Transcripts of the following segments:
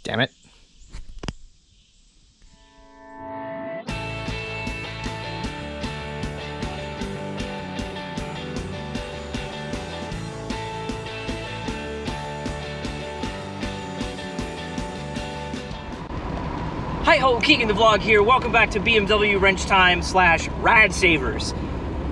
Damn it. Hi ho, Keegan the Vlog here. Welcome back to BMW Wrench Time / Rad Savers.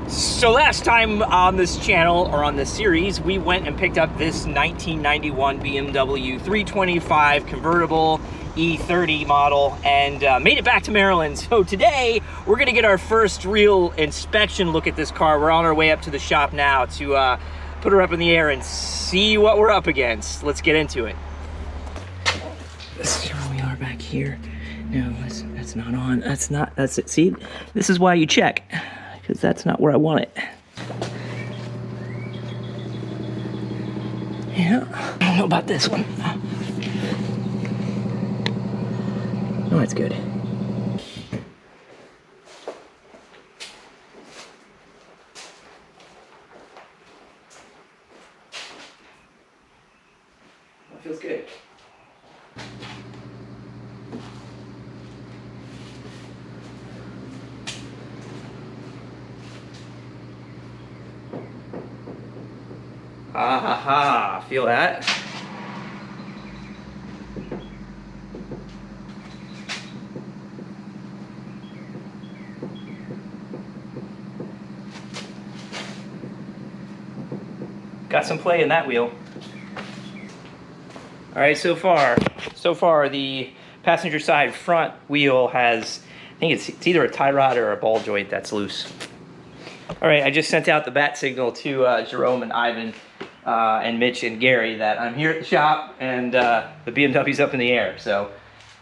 So last time on this channel, or on this series, we went and picked up this 1991 BMW 325 convertible E30 model and made it back to Maryland. So today, we're gonna get our first real inspection look at this car. We're on our way up to the shop now to put her up in the air and see what we're up against. Let's get into it. This is where we are back here. No, that's not on. That's it. See, this is why you check, because that's not where I want it. Yeah, I don't know about this one. Oh, that's good. That feels good. Ah ha ha, feel that? Got some play in that wheel. All right, so far the passenger side front wheel has, I think it's either a tie rod or a ball joint that's loose. All right, I just sent out the bat signal to Jerome and Ivan and Mitch and Gary that I'm here at the shop and the BMW's up in the air, so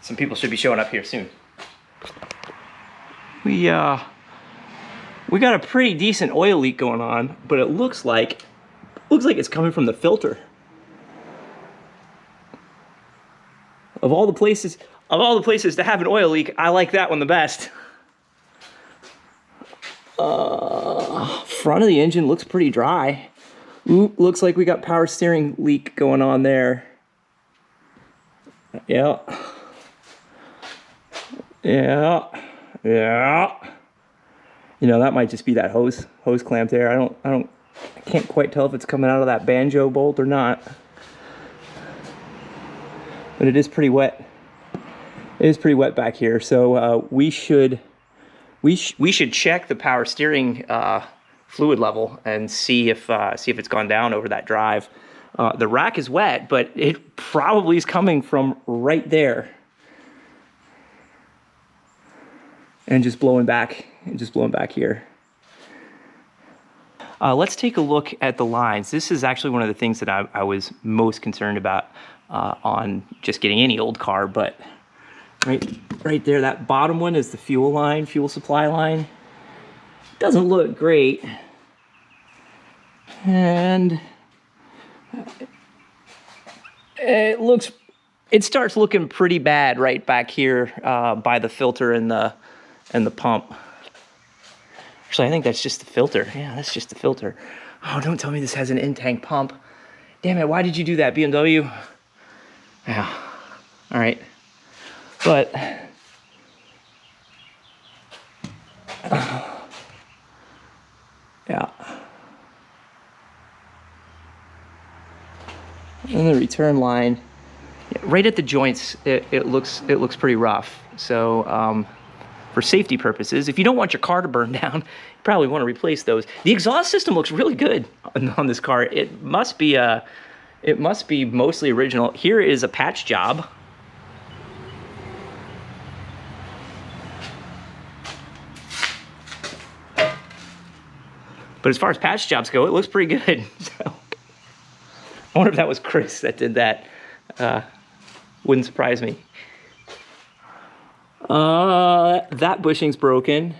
some people should be showing up here soon. We got a pretty decent oil leak going on, but it looks like it's coming from the filter. Of all the places to have an oil leak, I like that one the best. Front of the engine looks pretty dry. Ooh, looks like we got power steering leak going on there. Yeah. You know, that might just be that hose clamp there. I can't quite tell if it's coming out of that banjo bolt or not. But it is pretty wet. It is pretty wet back here, so we should check the power steering fluid level and see if it's gone down over that drive. The rack is wet, but it probably is coming from right there and just blowing back here. Let's take a look at the lines. This is actually one of the things that I was most concerned about on just getting any old car, but right there, that bottom one is the fuel supply line. Doesn't look great. And it starts looking pretty bad right back here by the filter and the pump. Actually, I think that's just the filter. Yeah, that's just the filter. Oh, don't tell me this has an in-tank pump. Damn it, why did you do that, BMW? Yeah, all right. But yeah. And the return line, right at the joints, it looks pretty rough. So for safety purposes, if you don't want your car to burn down, you probably want to replace those. The exhaust system looks really good on this car. It must be mostly original. Here is a patch job. But as far as patch jobs go, it looks pretty good. So I wonder if that was Chris that did that. Wouldn't surprise me. That bushing's broken.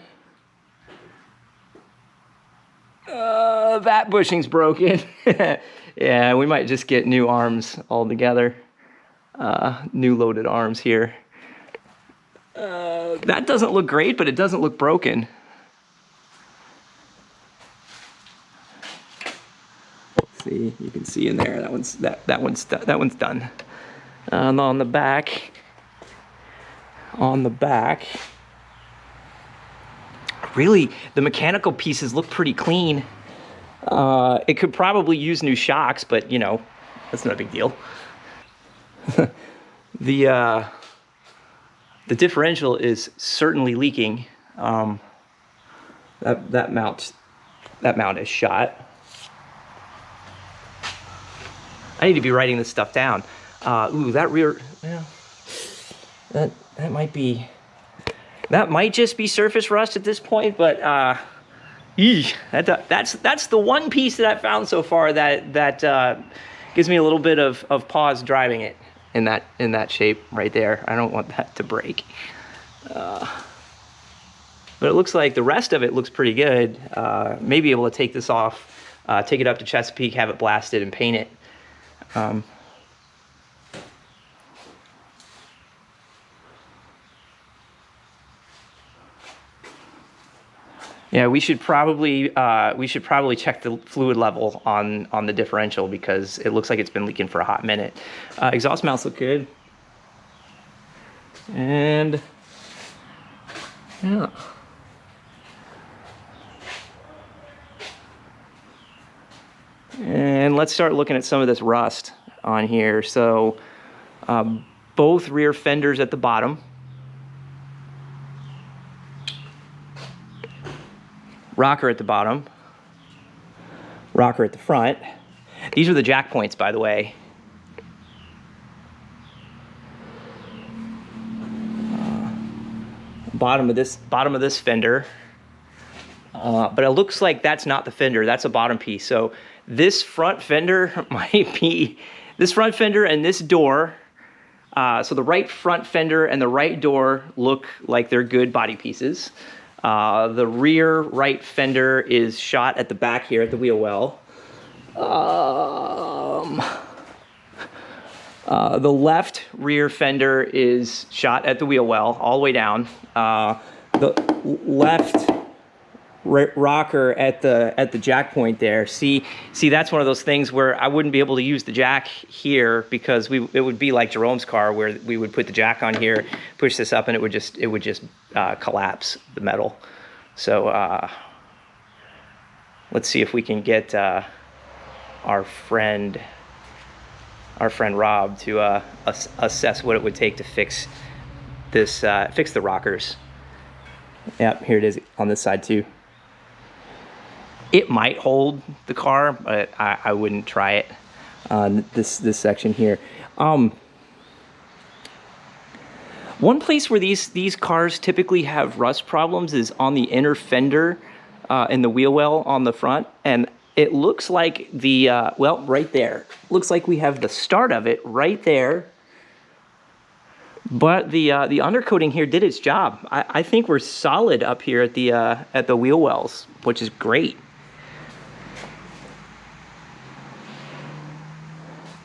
That bushing's broken. Yeah, we might just get new arms altogether. New loaded arms here. That doesn't look great, but it doesn't look broken. See, you can see in there that one's done. On the back, really, the mechanical pieces look pretty clean. It could probably use new shocks, but you know, that's not a big deal. The differential is certainly leaking. That mount is shot. I need to be writing this stuff down. Ooh, that rear, well, that might be, that might just be surface rust at this point, but that's the one piece that I've found so far that gives me a little bit of pause driving it in that shape right there. I don't want that to break. But it looks like the rest of it looks pretty good. May be able to take this off, take it up to Chesapeake, have it blasted, and paint it. Yeah, we should probably check the fluid level on the differential because it looks like it's been leaking for a hot minute. Exhaust mounts look good, and yeah. And let's start looking at some of this rust on here. So both rear fenders at the bottom, rocker at the bottom, rocker at the front. These are the jack points, by the way. Bottom of this fender. But it looks like that's not the fender, that's a bottom piece. So this front fender might be, this front fender and this door, so the right front fender and the right door look like they're good body pieces. The rear right fender is shot at the back here at the wheel well. The left rear fender is shot at the wheel well all the way down. The left rocker at the jack point there. See, that's one of those things where I wouldn't be able to use the jack here because it would be like Jerome's car where we would put the jack on here, push this up, and it would just collapse the metal. So let's see if we can get our friend Rob to assess what it would take to fix this, fix the rockers. Yep, here it is on this side too. It might hold the car, but I wouldn't try it on this section here. One place where these cars typically have rust problems is on the inner fender and the wheel well on the front, and it looks like the well, right there. Looks like we have the start of it right there. But the undercoating here did its job. I think we're solid up here at the wheel wells, which is great.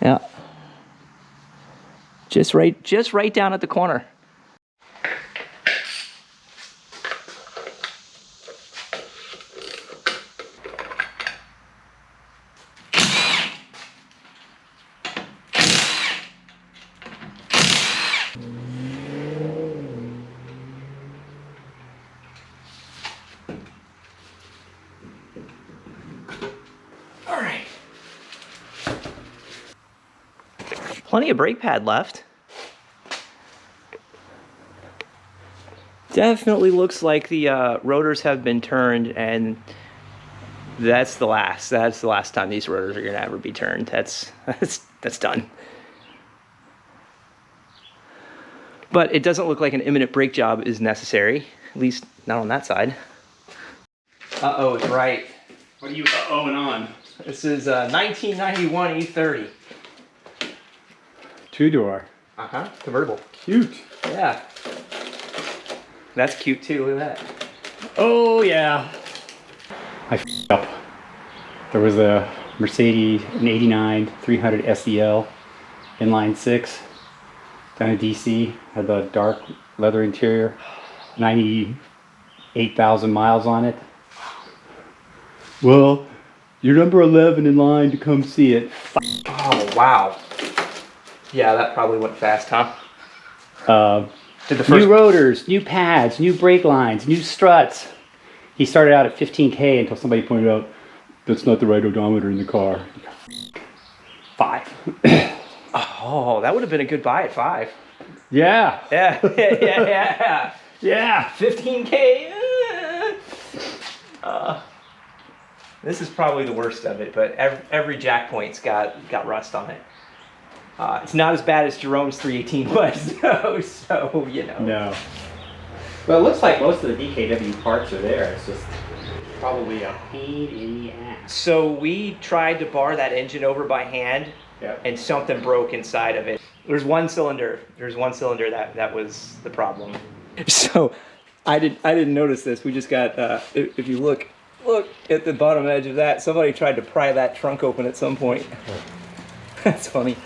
Yeah. Just right down at the corner. All right. Plenty of brake pad left. Definitely looks like the rotors have been turned, and that's the last time these rotors are gonna ever be turned. That's done. But it doesn't look like an imminent brake job is necessary, at least not on that side. Uh-oh, it's right. What are you uh-ohing on? This is a 1991 E30. Two-door. Uh-huh, convertible. Cute. Yeah. That's cute too, look at that. Oh, yeah. I f***ed up. There was a Mercedes, an 89 300 SEL, inline 6, down in DC, had the dark leather interior, 98,000 miles on it. Well, you're number 11 in line to come see it. Oh, wow. Yeah, that probably went fast, huh? Did the New rotors, new pads, new brake lines, new struts. He started out at 15K until somebody pointed out, that's not the right odometer in the car. 5. Oh, that would have been a good buy at 5. Yeah. Yeah. Yeah. 15K. This is probably the worst of it, but every jack point's got rust on it. It's not as bad as Jerome's 318 was, so you know. No. Well, it looks like most of the DKW parts are there. It's just probably a pain in the ass. So we tried to bar that engine over by hand, and something broke inside of it. There's one cylinder that was the problem. So I didn't notice this. We just got if you look at the bottom edge of that, somebody tried to pry that trunk open at some point. That's funny.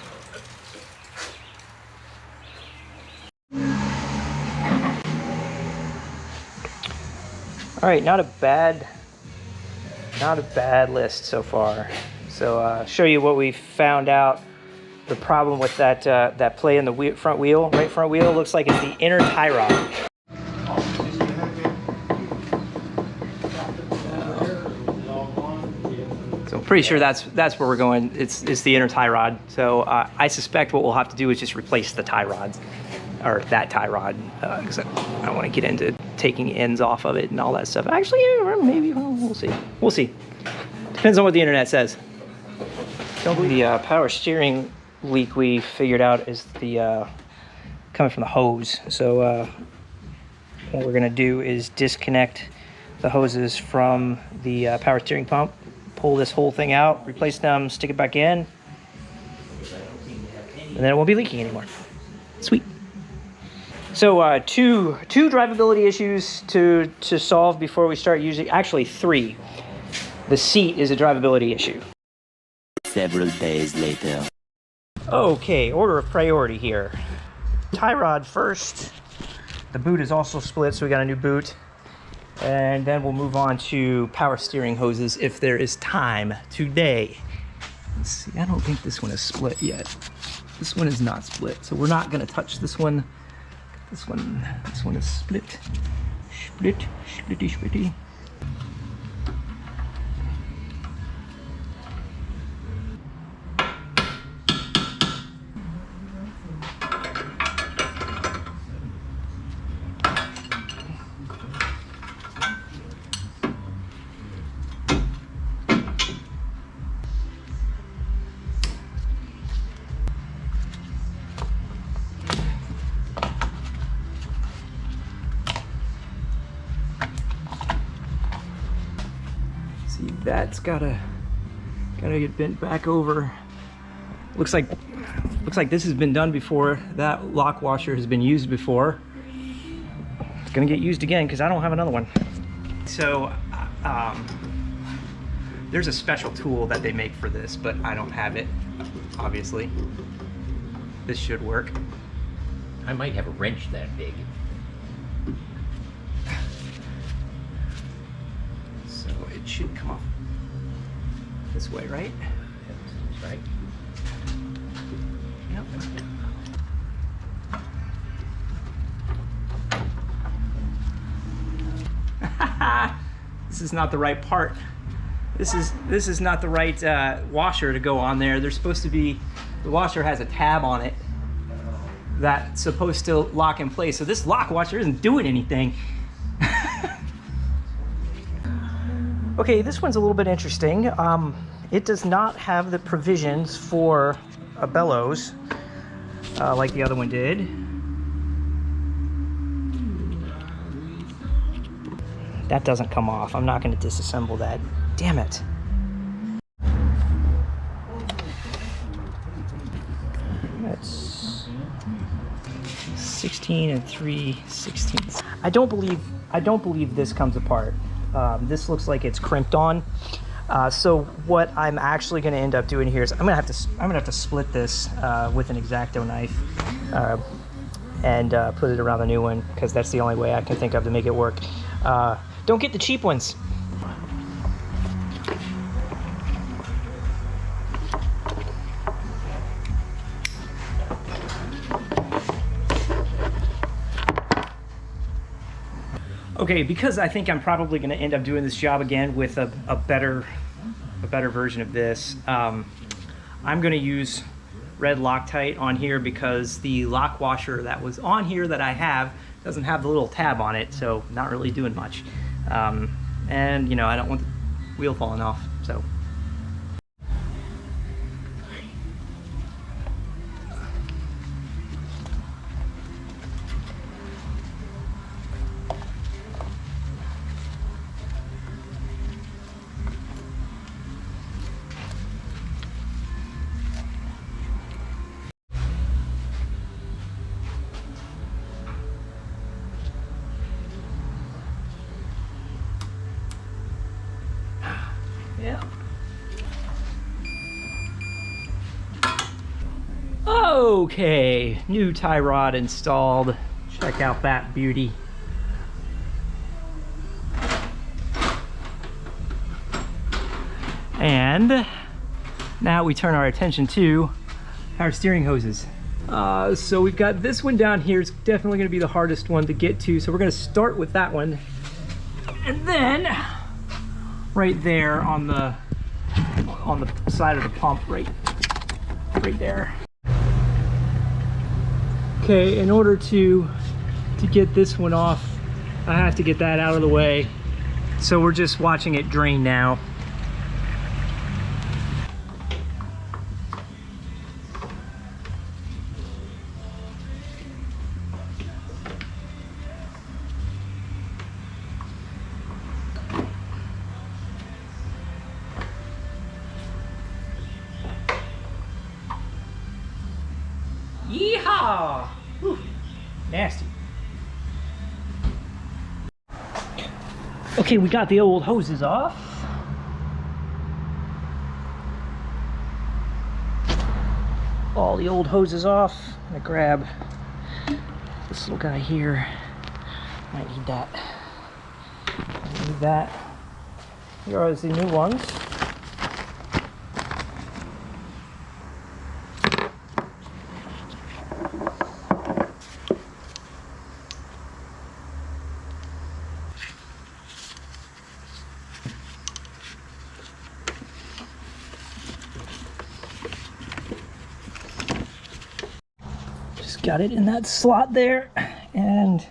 All right, not a bad list so far. So show you what we found out. The problem with that play in the right front wheel looks like it's the inner tie rod. So I'm pretty sure that's where we're going. It's the inner tie rod. So I suspect what we'll have to do is just replace the tie rods, or that tie rod, because I don't want to get into taking ends off of it and all that stuff. Actually, yeah, maybe we'll see. We'll see. Depends on what the internet says. Don't believe the power steering leak we figured out is the coming from the hose. So what we're gonna do is disconnect the hoses from the power steering pump, pull this whole thing out, replace them, stick it back in, and then it won't be leaking anymore. Sweet. So two drivability issues to solve before we start using, actually 3. The seat is a drivability issue. Several days later. Okay, order of priority here. Tie rod first. The boot is also split, so we got a new boot. And then we'll move on to power steering hoses if there is time today. Let's see, I don't think this one is split yet. This one is not split, so we're not gonna touch this one. This one is split. Splitty. See, that's gotta get bent back over. Looks like this has been done before. That lock washer has been used before. It's gonna get used again because I don't have another one. So there's a special tool that they make for this, but I don't have it, obviously. This should work. I might have a wrench that big. So it should come off this way, right? That's right. Yep. This is not the right part. This is not the right washer to go on there. There's supposed to be, the washer has a tab on it that's supposed to lock in place. So this lock washer isn't doing anything. Okay, this one's a little bit interesting. It does not have the provisions for a bellows like the other one did. That doesn't come off. I'm not going to disassemble that. Damn it. That's 16 3/16. I don't believe this comes apart. This looks like it's crimped on. So what I'm actually going to end up doing here is I'm gonna have to split this with an X-Acto knife and put it around the new one, because that's the only way I can think of to make it work. Don't get the cheap ones. Okay, because I think I'm probably going to end up doing this job again with a better version of this, I'm going to use red Loctite on here because the lock washer that was on here that I have doesn't have the little tab on it, so not really doing much. And, you know, I don't want the wheel falling off, so. Yeah. Okay, new tie rod installed. Check out that beauty. And now we turn our attention to our steering hoses. So we've got this one down here. It's definitely going to be the hardest one to get to. So we're going to start with that one. And then right there on the side of the pump, right there. Okay, in order to get this one off, I have to get that out of the way. So we're just watching it drain now. Yeehaw! Whew. Nasty. Okay, we got the old hoses off. All the old hoses off. I'm gonna grab this little guy here. Might need that. Need that. Here are the new ones. Got it in that slot there, and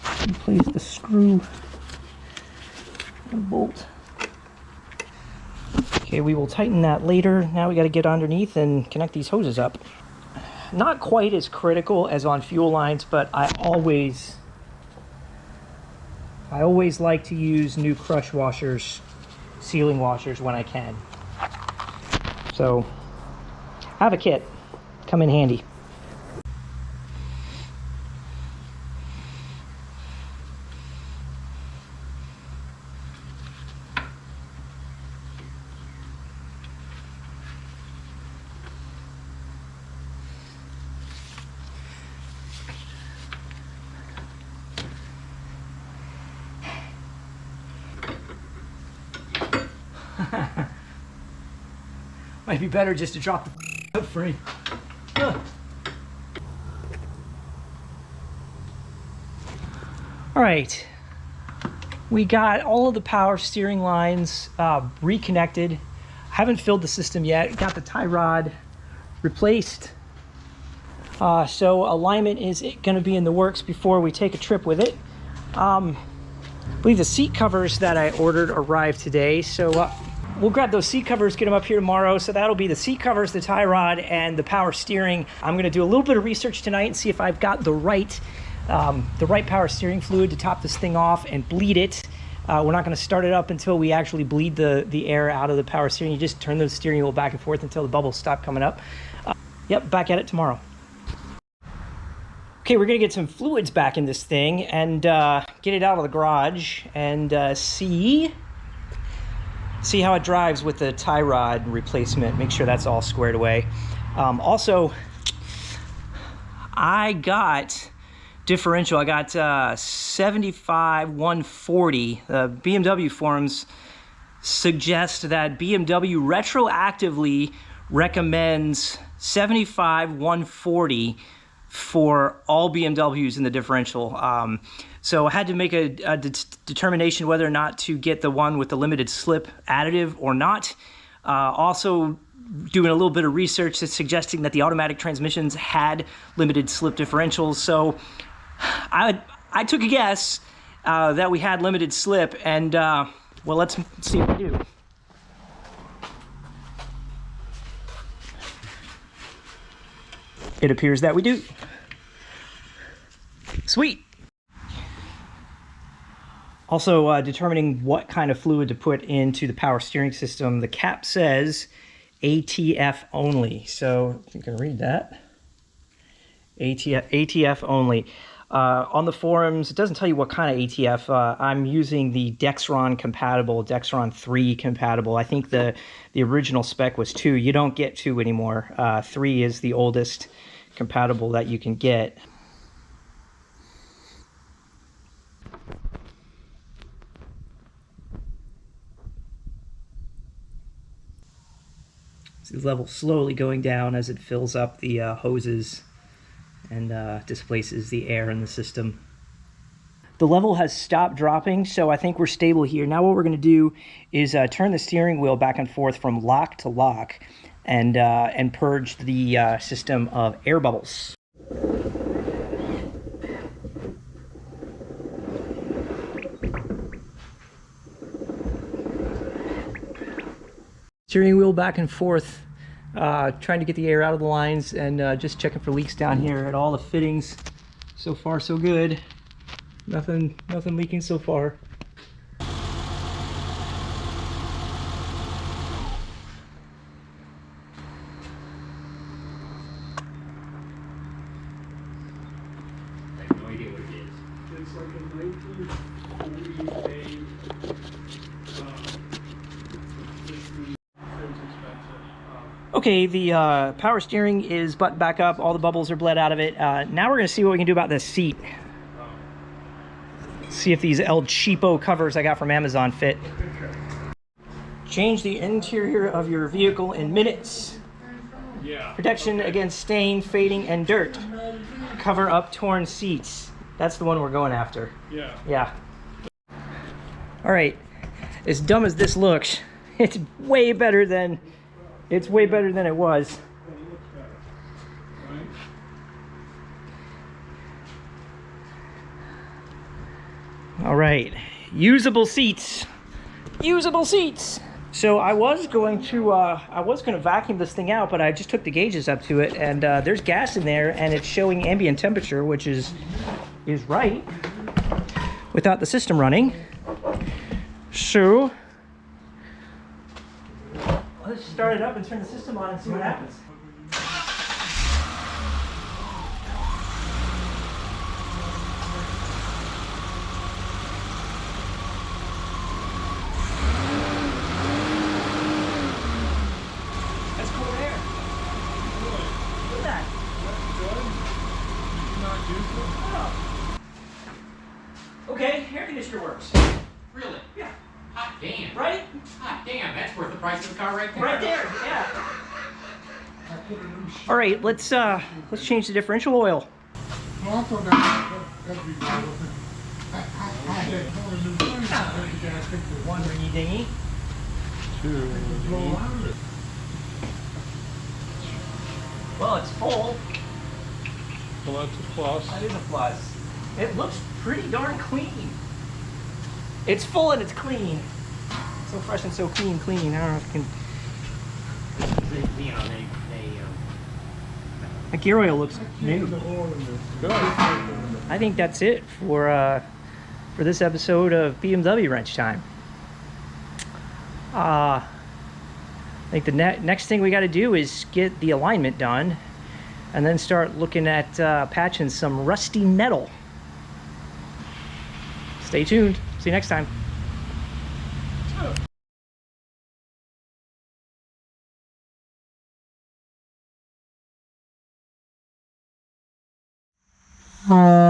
place the screw and bolt. Okay, we will tighten that later. Now we got to get underneath and connect these hoses up. Not quite as critical as on fuel lines, but I always like to use new crush washers, sealing washers when I can. So I have a kit, come in handy. Might be better just to drop the frame. All right, we got all of the power steering lines reconnected. Haven't filled the system yet. Got the tie rod replaced. So alignment is going to be in the works before we take a trip with it. I believe the seat covers that I ordered arrived today. So we'll grab those seat covers, get them up here tomorrow. So that'll be the seat covers, the tie rod, and the power steering. I'm going to do a little bit of research tonight and see if I've got the right power steering fluid to top this thing off and bleed it. We're not going to start it up until we actually bleed the air out of the power steering. You just turn the steering wheel back and forth until the bubbles stop coming up. Yep, back at it tomorrow. Okay, we're going to get some fluids back in this thing and get it out of the garage and see how it drives with the tie rod replacement. Make sure that's all squared away. Also, I got differential. I got 75 140. The BMW forums suggest that BMW retroactively recommends 75 140 for all BMWs in the differential. So I had to make a determination whether or not to get the one with the limited slip additive or not. Also doing a little bit of research that's suggesting that the automatic transmissions had limited slip differentials. So I took a guess that we had limited slip, and well, let's see if we do. It appears that we do. Sweet. Also, determining what kind of fluid to put into the power steering system. The cap says ATF only, so you can read that. ATF only. On the forums, it doesn't tell you what kind of ATF. I'm using the Dexron compatible, Dexron 3 compatible. I think the original spec was 2. You don't get 2 anymore. 3 is the oldest compatible that you can get. See the level slowly going down as it fills up the hoses and displaces the air in the system. The level has stopped dropping, so I think we're stable here. Now what we're going to do is turn the steering wheel back and forth from lock to lock and purge the system of air bubbles. Steering wheel back and forth, trying to get the air out of the lines, and just checking for leaks down here at all the fittings. So far so good. Nothing leaking so far. I have no idea what it is. It's like a 1948 Okay, the power steering is buttoned back up. All the bubbles are bled out of it. Now we're going to see what we can do about this seat. See if these El Cheapo covers I got from Amazon fit. Change the interior of your vehicle in minutes. Yeah. Protection against stain, fading, and dirt. Cover up torn seats. That's the one we're going after. Yeah. Yeah. All right. As dumb as this looks, it's way better than it was. All right. Usable seats. Usable seats. So I was going to vacuum this thing out, but I just took the gauges up to it, and there's gas in there, and it's showing ambient temperature, which is right without the system running. So let's start it up and turn the system on and see what happens. That's cold air. Look at that. Oh. Okay, air conditioner works. Really? Yeah. Hot damn. Right? Hot damn, that's worth the price of the car right there. Right there, yeah. All right, let's change the differential oil. One ringy dingy. Two. Well, it's full. Well, that's a plus. That is a plus. It looks pretty darn clean. It's full and it's clean. So fresh and so clean. I don't know if you can. The gear oil looks new. I think that's it for this episode of BMW Wrench Time. I think the next thing we got to do is get the alignment done, and then start looking at patching some rusty metal. Stay tuned. See you next time. Oh.